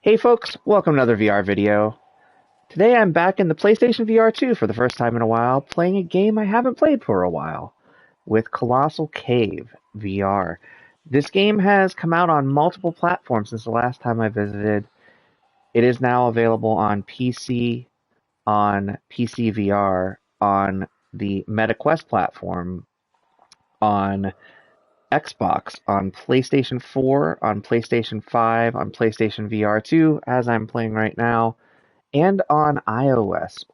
Hey folks, welcome to another VR video. Today I'm back in the PlayStation VR2 for the first time in a while, playing a game I haven't played for a while, with Colossal Cave VR. This game has come out on multiple platforms since the last time I visited. It is now available on PC, on PC VR, on the MetaQuest platform, on Xbox, on PlayStation 4, on PlayStation 5, on PlayStation VR2, as I'm playing right now, and on iOS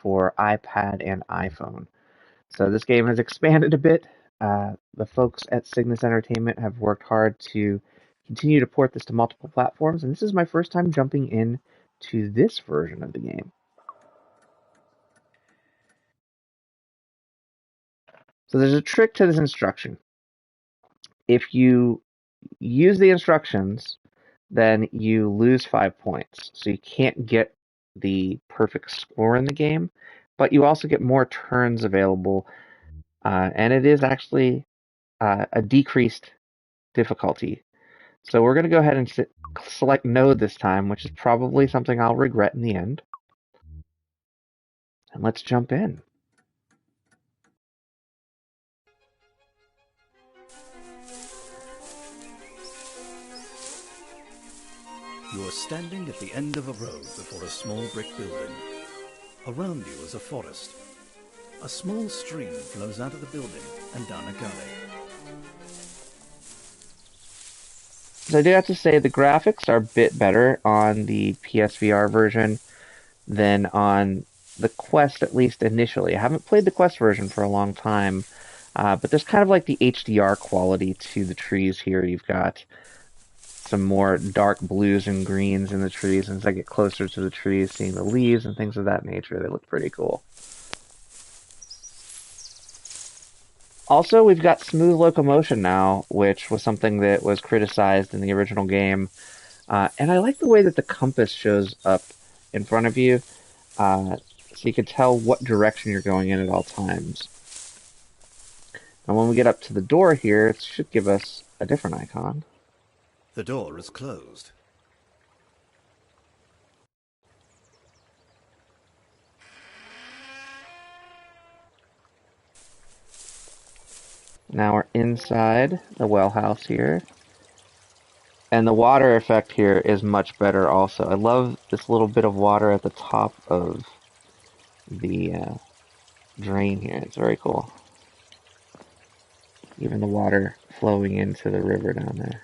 for iPad and iPhone. So this game has expanded a bit. The folks at Cygnus Entertainment have worked hard to continue to port this to multiple platforms, and this is my first time jumping in to this version of the game. So there's a trick to this instruction. If you use the instructions, then you lose 5 points. So you can't get the perfect score in the game, but you also get more turns available, and it is actually a decreased difficulty. So we're going to go ahead and select no this time, which is probably something I'll regret in the end. And let's jump in. You are standing at the end of a road before a small brick building. Around you is a forest. A small stream flows out of the building and down a gully. So I do have to say the graphics are a bit better on the PSVR version than on the Quest, at least initially. I haven't played the Quest version for a long time, but there's kind of like the HDR quality to the trees here. You've got some more dark blues and greens in the trees, and as I get closer to the trees, seeing the leaves and things of that nature, they look pretty cool. Also, we've got smooth locomotion now, which was something that was criticized in the original game. And I like the way that the compass shows up in front of you, so you can tell what direction you're going in at all times. And when we get up to the door here, it should give us a different icon. The door is closed. Now we're inside the wellhouse here. And the water effect here is much better also. I love this little bit of water at the top of the drain here. It's very cool. Even the water flowing into the river down there.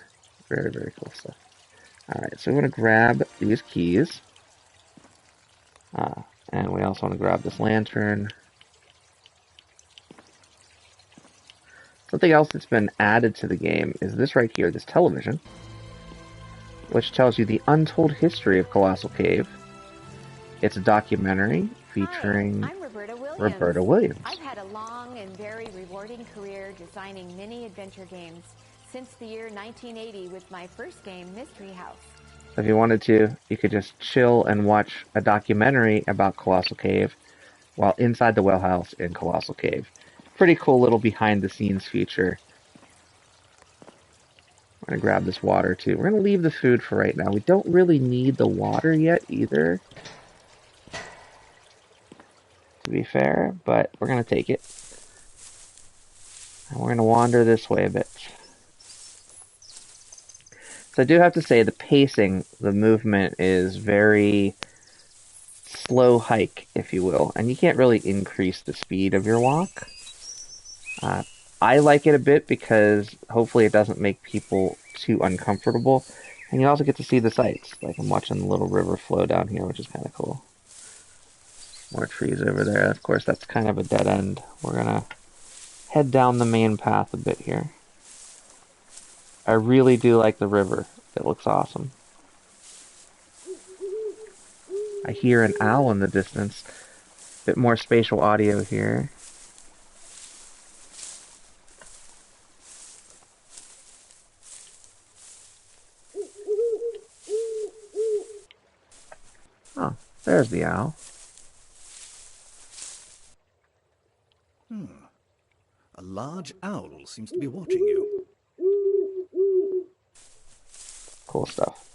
Very, very cool stuff. Alright, so we're going to grab these keys. And we also want to grab this lantern. Something else that's been added to the game is this right here, this television, which tells you the untold history of Colossal Cave. It's a documentary featuring Hi, I'm Roberta Williams. I've had a long and very rewarding career designing mini adventure games since the year 1980 with my first game, Mystery House. If you wanted to, you could just chill and watch a documentary about Colossal Cave while inside the wellhouse in Colossal Cave. Pretty cool little behind-the-scenes feature. We're going to grab this water, too. We're going to leave the food for right now. We don't really need the water yet, either, to be fair, but we're going to take it. And we're going to wander this way a bit. So I do have to say, the pacing, the movement is very slow hike, if you will. And you can't really increase the speed of your walk. I like it a bit because hopefully it doesn't make people too uncomfortable. And you also get to see the sights. Like I'm watching the little river flow down here, which is kind of cool. More trees over there. Of course, that's kind of a dead end. We're going to head down the main path a bit here. I really do like the river. It looks awesome. I hear an owl in the distance. A bit more spatial audio here. Oh, there's the owl. A large owl seems to be watching you. Cool stuff.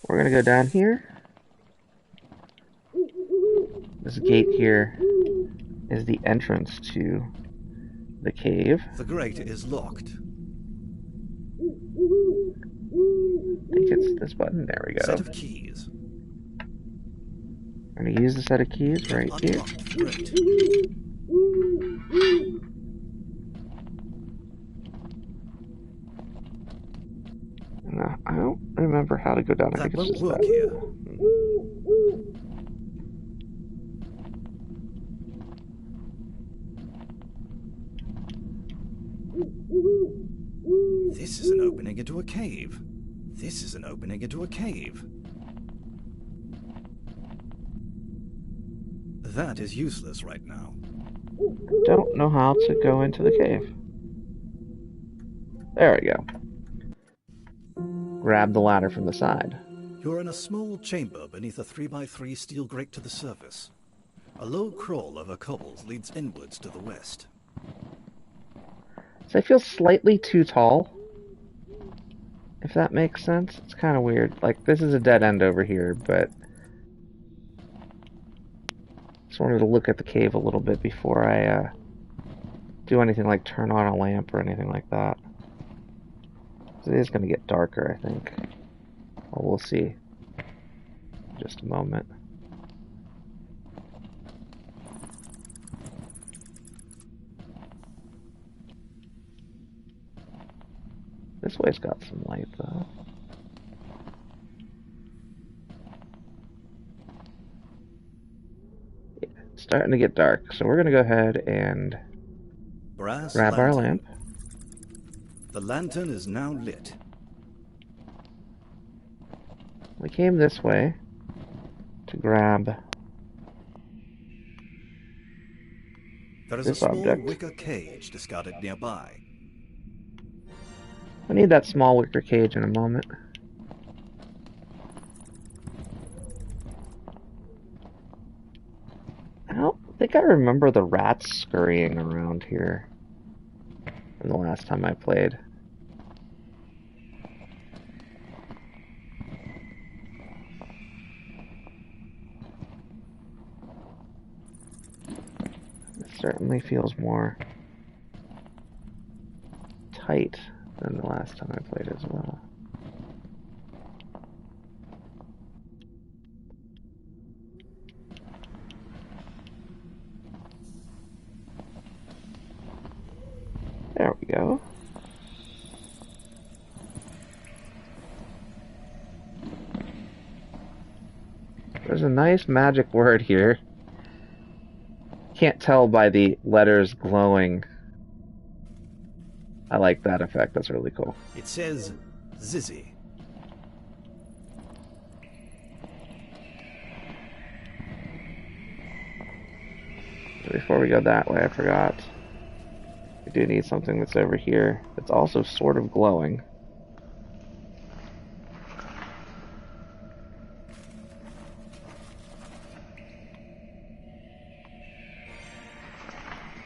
We're gonna go down here. This gate here is the entrance to the cave. The grate is locked. I think it's this button. There we go. Set of keys. I'm gonna use the set of keys right here. Unlocked the grate. No, I don't remember how to go down. I That think it's won't just work that. here. This is an opening into a cave. This is an opening into a cave. That is useless right now. I don't know how to go into the cave. There we go. Grab the ladder from the side. You're in a small chamber beneath a 3x3 steel grate to the surface. A low crawl over cobbles leads inwards to the west. So I feel slightly too tall. If that makes sense. It's kind of weird. Like, this is a dead end over here, but just wanted to look at the cave a little bit before I do anything like turn on a lamp or anything like that. So it is going to get darker, I think. Well, we'll see. In just a moment. This way's got some light, though. Yeah, it's starting to get dark, so we're going to go ahead and Brass grab our lantern. lamp. The lantern is now lit. We came this way to grab There is this a small object. wicker cage discarded nearby. I need that small wicker cage in a moment. I don't think I remember the rats scurrying around here from the last time I played. It certainly feels more tight than the last time I played as well. There we go. There's a nice magic word here. Can't tell by the letters glowing. I like that effect. That's really cool. It says Zizzy. Before we go that way, I forgot. We do need something that's over here that's also sort of glowing.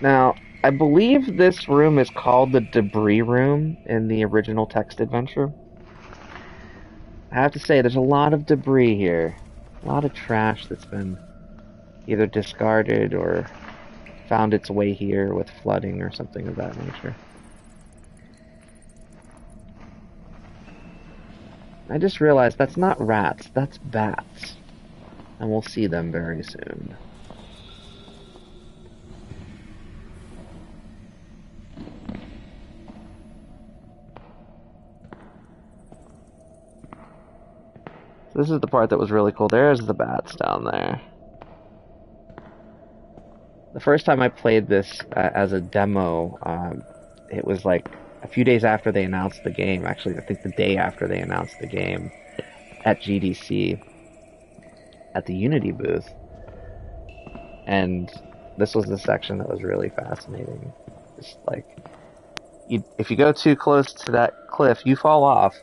Now, I believe this room is called the debris room in the original text adventure. I have to say, there's a lot of debris here. A lot of trash that's been either discarded or found its way here with flooding or something of that nature. I just realized that's not rats, that's bats. And we'll see them very soon. This is the part that was really cool. There's the bats down there. The first time I played this as a demo, it was like a few days after they announced the game. Actually, I think the day after they announced the game at GDC at the Unity booth. And this was the section that was really fascinating. It's like, if you go too close to that cliff, you fall off.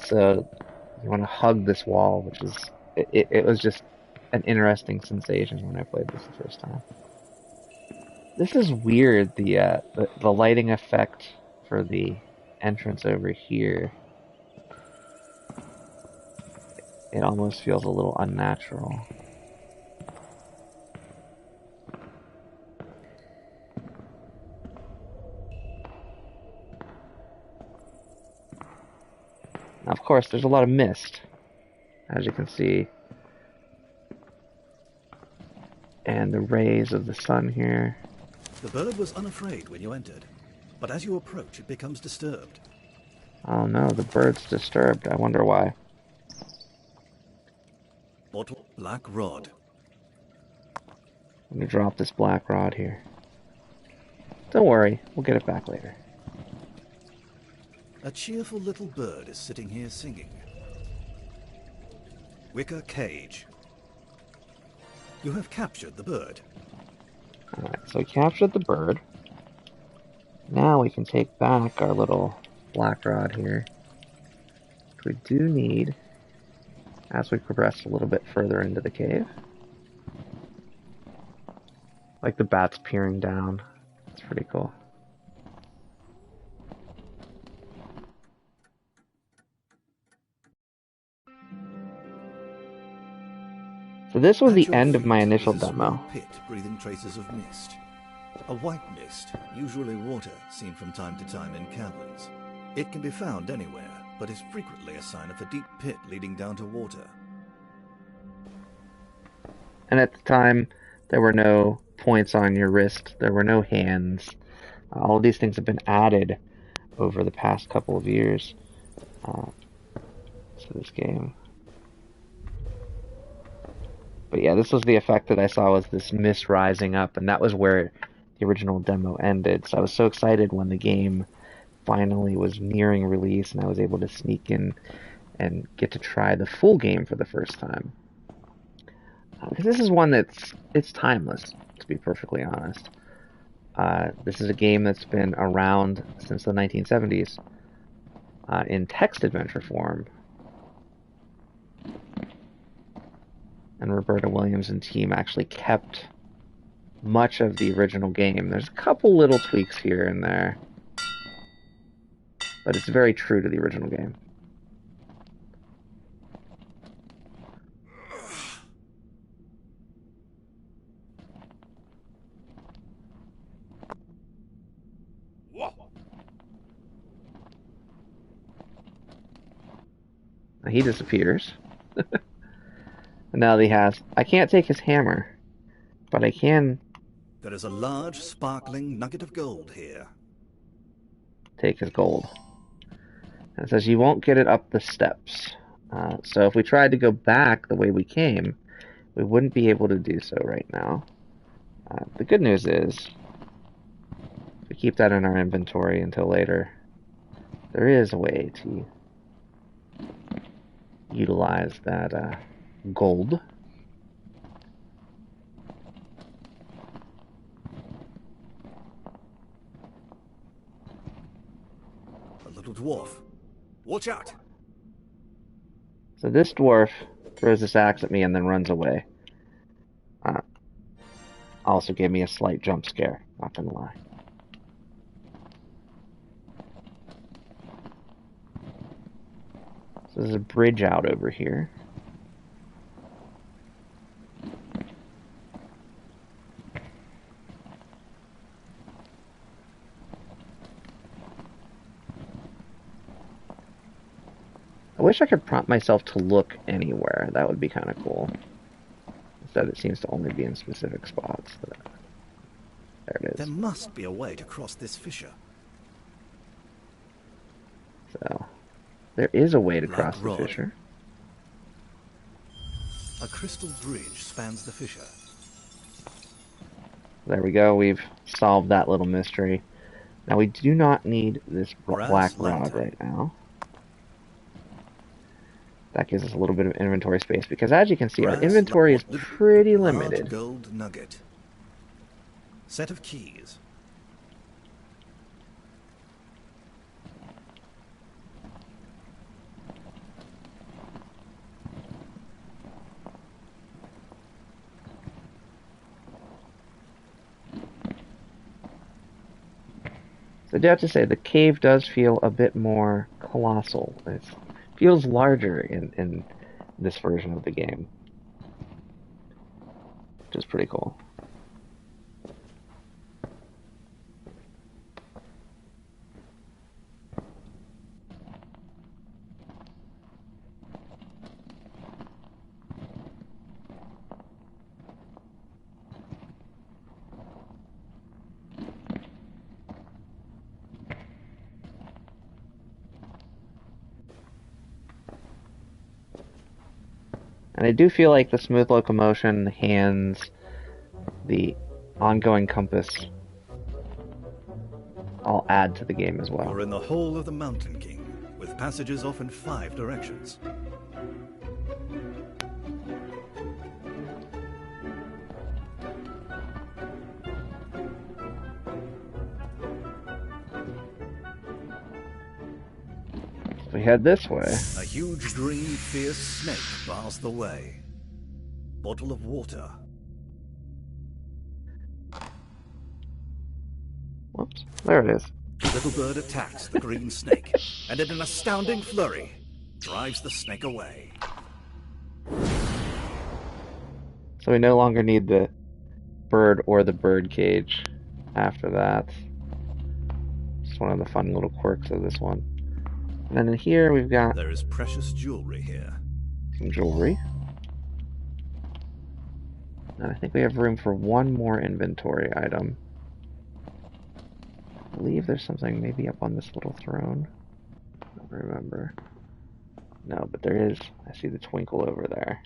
So you want to hug this wall, which is it was just an interesting sensation when I played this the first time. This is weird, the lighting effect for the entrance over here. it almost feels a little unnatural. Now, of course, there's a lot of mist, as you can see. And the rays of the sun here. The bird was unafraid when you entered, but as you approach, it becomes disturbed. Oh no, the bird's disturbed. I wonder why. Bottle black rod. I'm gonna drop this black rod here. Don't worry, we'll get it back later. A cheerful little bird is sitting here singing. Wicker cage. You have captured the bird. Alright, so we captured the bird. Now we can take back our little black rod here. Which we do need as we progress a little bit further into the cave. Like the bats peering down. It's pretty cool. So this was At the your end of my feet initial is a small demo. pit breathing traces of mist. A white mist, usually water, seen from time to time in caverns. It can be found anywhere, but is frequently a sign of a deep pit leading down to water. And at the time, there were no points on your wrist. There were no hands. All of these things have been added over the past couple of years to this game. But yeah, this was the effect that I saw, was this mist rising up, and that was where the original demo ended. So I was so excited when the game finally was nearing release and I was able to sneak in and get to try the full game for the first time. Because this is one it's timeless, to be perfectly honest. This is a game that's been around since the 1970s in text adventure form. And Roberta Williams and team actually kept much of the original game. There's a couple little tweaks here and there, but it's very true to the original game. Now he disappears. And now he has... I can't take his hammer, but I can... There is a large, sparkling nugget of gold here. take his gold. And it says you won't get it up the steps. So if we tried to go back the way we came, we wouldn't be able to do so right now. The good news is, if we keep that in our inventory until later, there is a way to utilize that gold. A little dwarf. Watch out! So this dwarf throws this axe at me and then runs away. Also gave me a slight jump scare, not gonna lie. So there's a bridge out over here. I wish I could prompt myself to look anywhere. That would be kind of cool. Instead, it seems to only be in specific spots. There it is. There must be a way to cross this fissure. So, there is a way to cross the fissure. A crystal bridge spans the fissure. There we go. We've solved that little mystery. Now, we do not need this black rod right now. That gives us a little bit of inventory space, because as you can see, our inventory is pretty limited. Gold nugget. Set of keys. So I do have to say, the cave does feel a bit more colossal. It feels larger in this version of the game, which is pretty cool. And I do feel like the smooth locomotion, the hands, the ongoing compass all add to the game as well. You're in the Hall of the Mountain King, with passages off in 5 directions. We head this way. A huge green fierce snake bars the way. Bottle of water. Whoops, there it is. Little bird attacks the green snake, and in an astounding flurry, drives the snake away. So we no longer need the bird or the bird cage after that. Just one of the fun little quirks of this one. And then in here we've got There is precious jewelry here. some jewelry. And I think we have room for one more inventory item. I believe there's something maybe up on this little throne. I don't remember. No, but there is. I see the twinkle over there.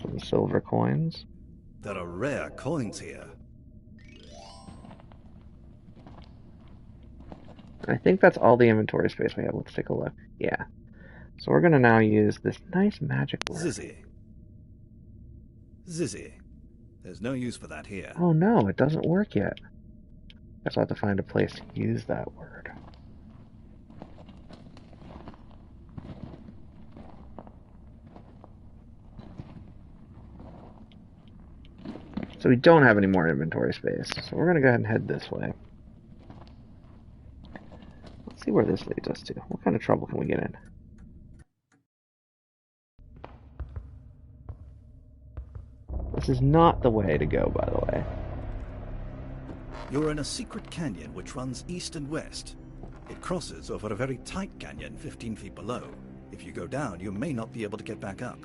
Some silver coins. There are rare coins here. I think that's all the inventory space we have. Let's take a look. Yeah. So we're going to now use this nice magic word. Zizzy. Zizzy. There's no use for that here. Oh no, it doesn't work yet. Guess I'll have to find a place to use that word. So we don't have any more inventory space. So we're going to go ahead and head this way. Let's see where this leads us to. What kind of trouble can we get in? This is not the way to go, by the way. You're in a secret canyon which runs east and west. It crosses over a very tight canyon 15 feet below. If you go down, you may not be able to get back up.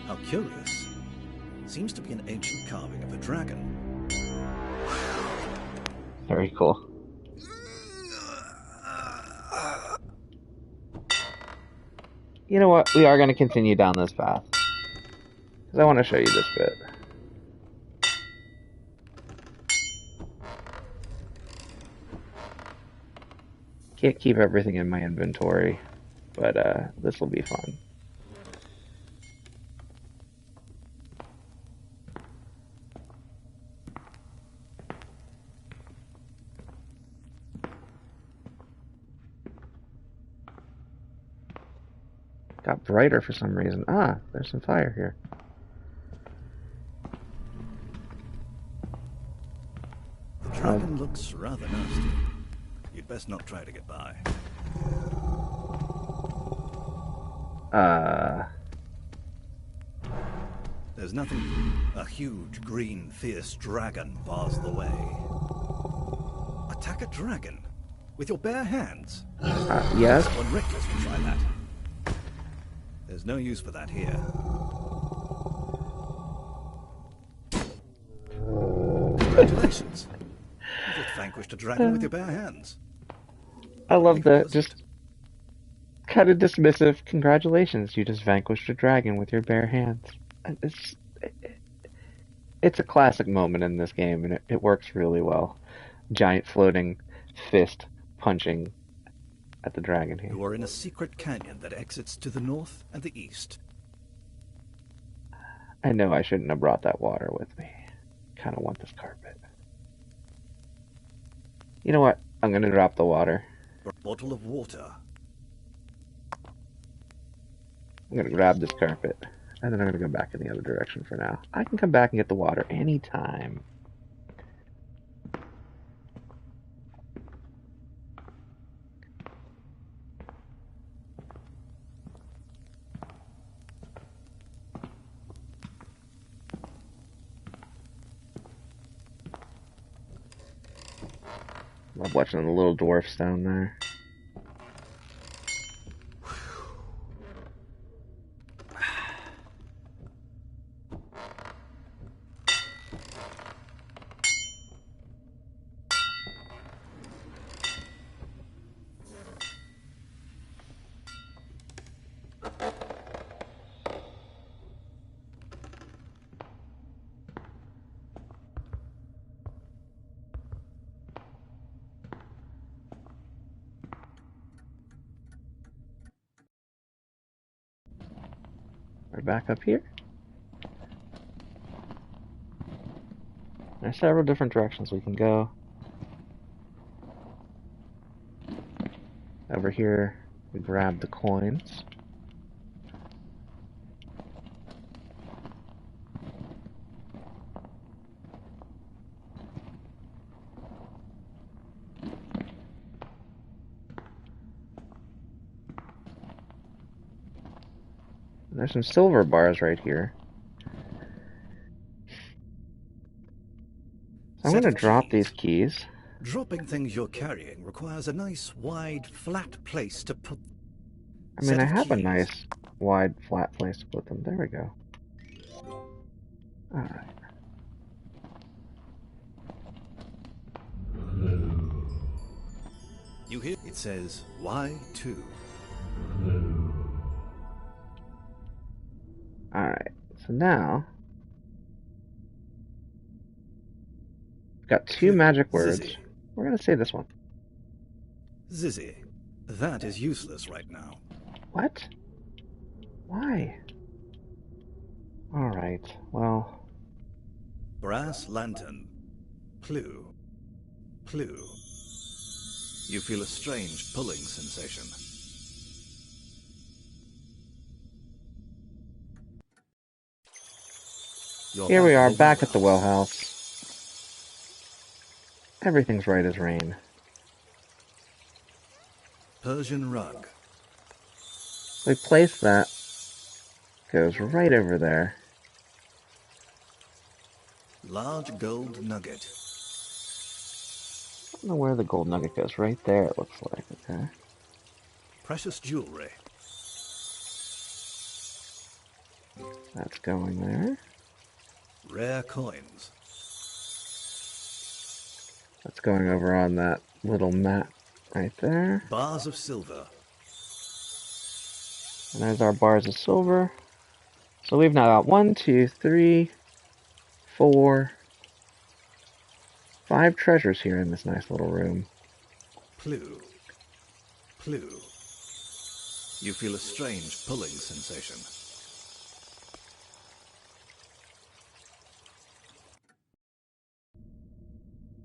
How curious. Seems to be an ancient carving of the dragon. Very cool. You know what? We are going to continue down this path. Because I want to show you this bit. Can't keep everything in my inventory, but this will be fun. Got brighter for some reason. Ah, there's some fire here. The dragon looks rather nasty. You'd best not try to get by. There's nothing. A huge, green, fierce dragon bars the way. Attack a dragon? With your bare hands? Yes? Someone reckless would try that. There's no use for that here. Congratulations. You just vanquished a dragon with your bare hands. I love the just kind of dismissive, congratulations, you just vanquished a dragon with your bare hands. It's a classic moment in this game, and it works really well. Giant floating fist punching at the dragon here. You are in a secret canyon that exits to the north and the east. I know I shouldn't have brought that water with me. Kind of want this carpet. You know what? I'm gonna drop the water. A bottle of water. I'm gonna grab this carpet. And then I'm gonna go back in the other direction for now. I can come back and get the water anytime. Love watching the little dwarfs down there. We're back up here. There's several different directions we can go. Over here, we grab the coins. There's some silver bars right here. I'm going to drop these keys. Dropping things you're carrying requires a nice, wide, flat place to put. I mean, I have a nice, wide, flat place to put them. There we go. Alright. You hear? It says Y2. Alright, so now we've got two magic words. Zizzy. We're going to say this one. Zizzy. That is useless right now. What? Why? Alright, well. Brass lantern. Plue. Plue. You feel a strange pulling sensation. Here we are, back at the wellhouse. Everything's right as rain. Persian rug. We place that. Goes right over there. Large gold nugget. I don't know where the gold nugget goes. Right there, it looks like. Okay. Precious jewelry. That's going there. Rare coins. That's going over on that little mat right there. Bars of silver. And there's our bars of silver. So we've now got 1, 2, 3, 4, 5 treasures here in this nice little room. Plue. Plue. You feel a strange pulling sensation.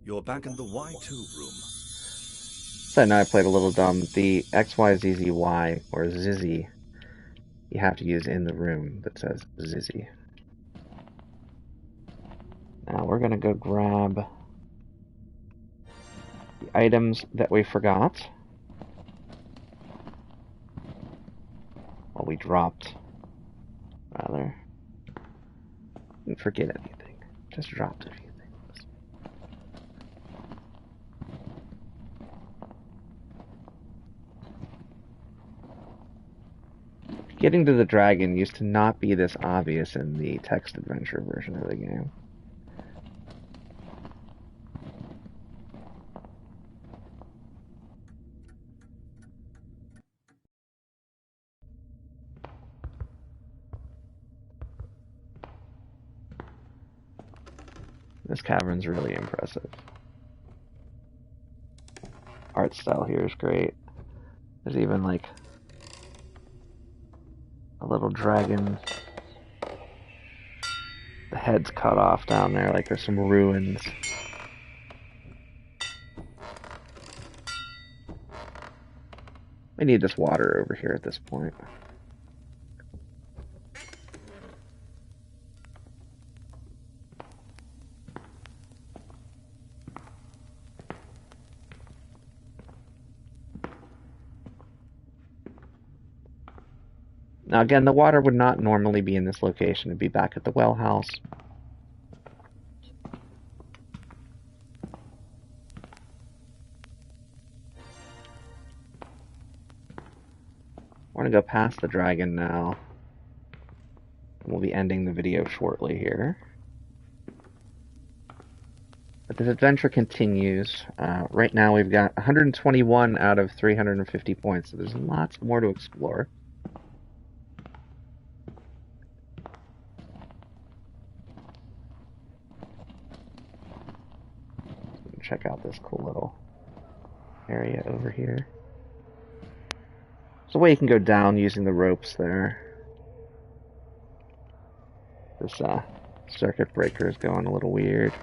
You're back in the Y2 room. So now I played a little dumb. The XYZZY, or Zizzy, you have to use in the room that says Zizzy. Now we're going to go grab the items that we forgot. Well, we dropped, rather. Didn't forget anything. Just dropped a few things. Getting to the dragon used to not be this obvious in the text adventure version of the game. This cavern's really impressive. Art style here is great. There's even like a little dragon. The head's cut off down there, like there's some ruins. We need this water over here at this point. Now again, the water would not normally be in this location. It'd be back at the well house. We're going to go past the dragon now. We'll be ending the video shortly here. But this adventure continues. Right now we've got 121 out of 350 points, so there's lots more to explore. Check out this cool little area over here. There's a way you can go down using the ropes there. This circuit breaker is going a little weird.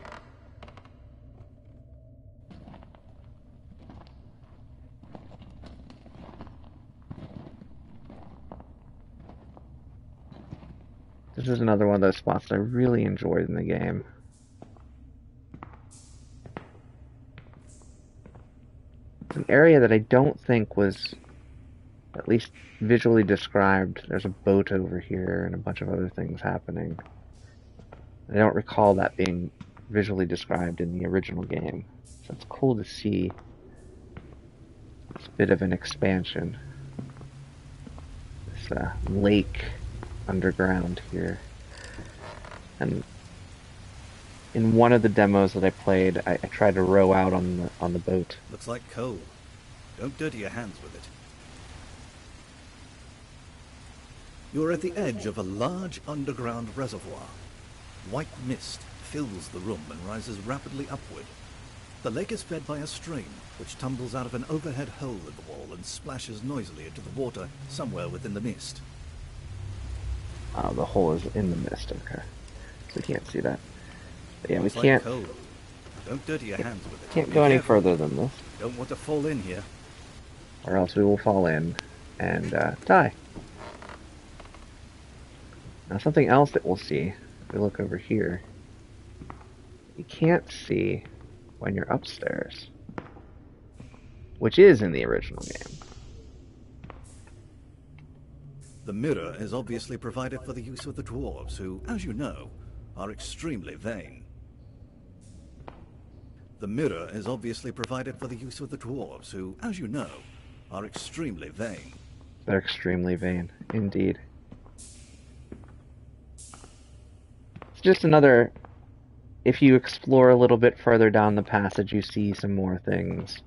This is another one of those spots that I really enjoyed in the game. It's an area that I don't think was at least visually described. There's a boat over here and a bunch of other things happening. I don't recall that being visually described in the original game. So it's cool to see this bit of an expansion. This lake underground here. And in one of the demos that I played, I tried to row out on the boat. Looks like coal. Don't dirty your hands with it. You're at the edge of a large underground reservoir. White mist fills the room and rises rapidly upward. The lake is fed by a stream, which tumbles out of an overhead hole in the wall and splashes noisily into the water somewhere within the mist. Oh, the hole is in the mist, okay. So we can't see that. But yeah, Looks we can't... Like coal. Don't dirty your hands with it. Can't go any further than this. Don't want to fall in here. Or else we will fall in and die. Now something else that we'll see, if we look over here, you can't see when you're upstairs, which is in the original game. The mirror is obviously provided for the use of the dwarves, who, as you know, are extremely vain. The mirror is obviously provided for the use of the dwarves, who, as you know, are extremely vain. They're extremely vain, indeed. It's just another... If you explore a little bit further down the passage, you see some more things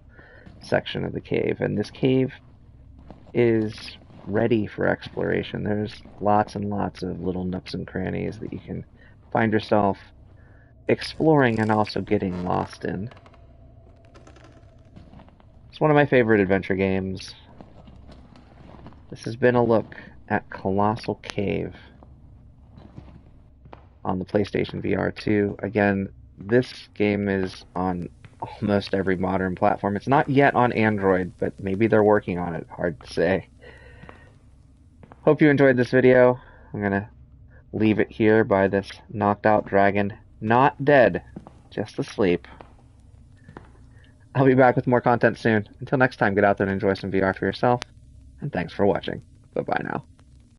section of the cave. And this cave is ready for exploration. There's lots and lots of little nooks and crannies that you can find yourself exploring and also getting lost in. It's one of my favorite adventure games. This has been a look at Colossal Cave on the PlayStation VR2. Again, this game is on almost every modern platform. It's not yet on Android, but maybe they're working on it. Hard to say. Hope you enjoyed this video. I'm gonna leave it here by this knocked out dragon. Not dead, just asleep. I'll be back with more content soon. Until next time, get out there and enjoy some VR for yourself. And thanks for watching. Bye-bye now.